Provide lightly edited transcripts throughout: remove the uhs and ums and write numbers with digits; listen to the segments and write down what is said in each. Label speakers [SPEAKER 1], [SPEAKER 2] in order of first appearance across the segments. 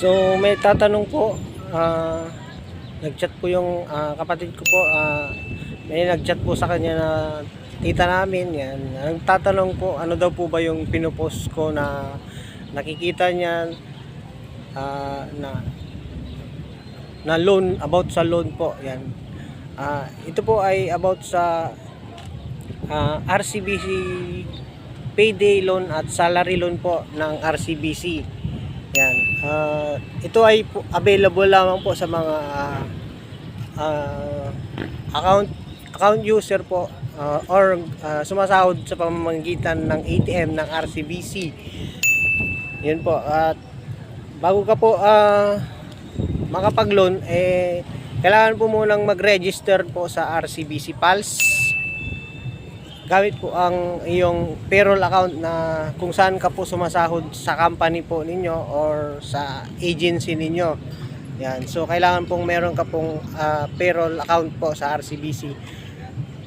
[SPEAKER 1] So may tatanong po, nagchat po yung kapatid ko po, may nagchat po sa kanya na tita namin yan. Nagtatanong po ano daw po ba yung pinupost ko na nakikita niya na loan, about sa loan po yan. Ito po ay about sa RCBC payday loan at salary loan po ng RCBC. Yan. Ito ay available lamang po sa mga account user po or sumasahod sa pamamagitan ng ATM ng RCBC. Yun po. At bago ka po makapag-loan, kailangan po munang mag-register po sa RCBC Pulse. Gamit po ang iyong payroll account na kung saan ka po sumasahod sa company po ninyo or sa agency ninyo. Yan. So kailangan pong meron ka pong payroll account po sa RCBC.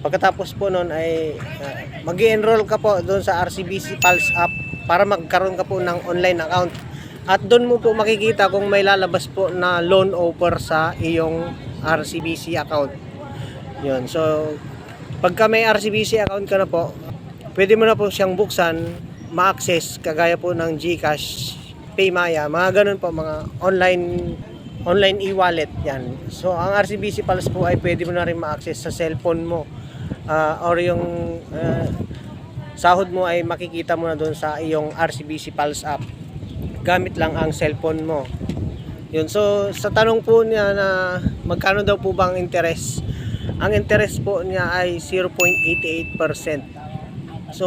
[SPEAKER 1] Pagkatapos po noon ay mag-i-enroll ka po doon sa RCBC Pulse app para magkaroon ka po ng online account. At doon mo po makikita kung may lalabas po na loan offer sa iyong RCBC account. Yun. So pagka may RCBC account ka na po, pwede mo na po siyang buksan, ma-access kagaya po ng GCash, Paymaya, mga ganun po, mga online e-wallet yan. So ang RCBC Pulse po ay pwede mo na rin ma-access sa cellphone mo or yung sahod mo ay makikita mo na doon sa iyong RCBC Pulse app gamit lang ang cellphone mo. Yun. So sa tanong po niya na magkano daw po bang interest, ang interest po niya ay 0.88%. So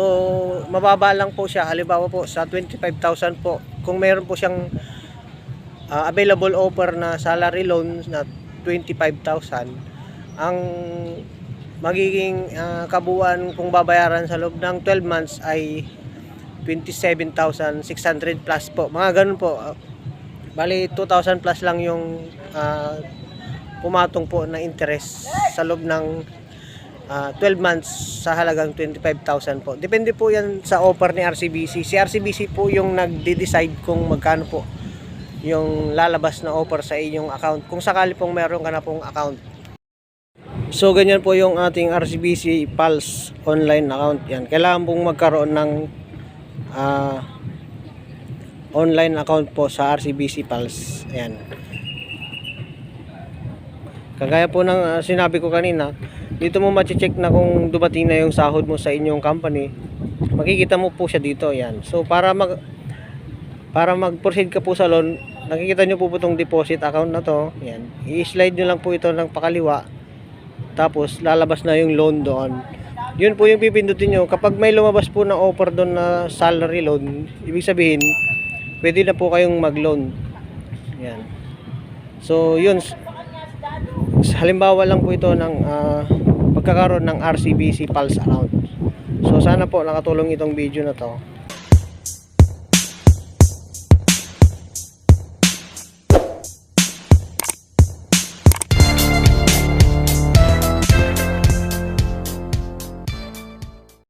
[SPEAKER 1] mababa lang po siya. Halimbawa po sa 25,000 po, kung meron po siyang available offer na salary loan na 25,000, ang magiging kabuuan kung babayaran sa loob ng 12 months ay 27,600 plus po. Mga ganun po. Bali 2,000 plus lang yung pumatong po na interest sa loob ng 12 months sa halagang 25,000 po. Depende po yan sa offer ni RCBC. Si RCBC po yung nagde-decide kung magkano po yung lalabas na offer sa inyong account kung sakali pong meron ka na pong account. So ganyan po yung ating RCBC Pulse online account. Yan. Kailangan pong magkaroon ng online account po sa RCBC Pulse. Ayan. Kagaya po ng sinabi ko kanina, dito mo ma-check na kung dumating na yung sahod mo sa inyong company. Makikita mo po siya dito. Ayan. So para mag-proceed ka po sa loan, nakikita nyo po itong deposit account na to. Ayan. I-slide nyo lang po ito ng pakaliwa. Tapos lalabas na yung loan doon. Yun po yung pipindutin nyo. Kapag may lumabas po na offer doon na salary loan, ibig sabihin pwede na po kayong mag-loan. Yan. So yun, halimbawa lang po ito ng pagkakaroon ng RCBC Pulse account. So sana po nakatulong itong video na to.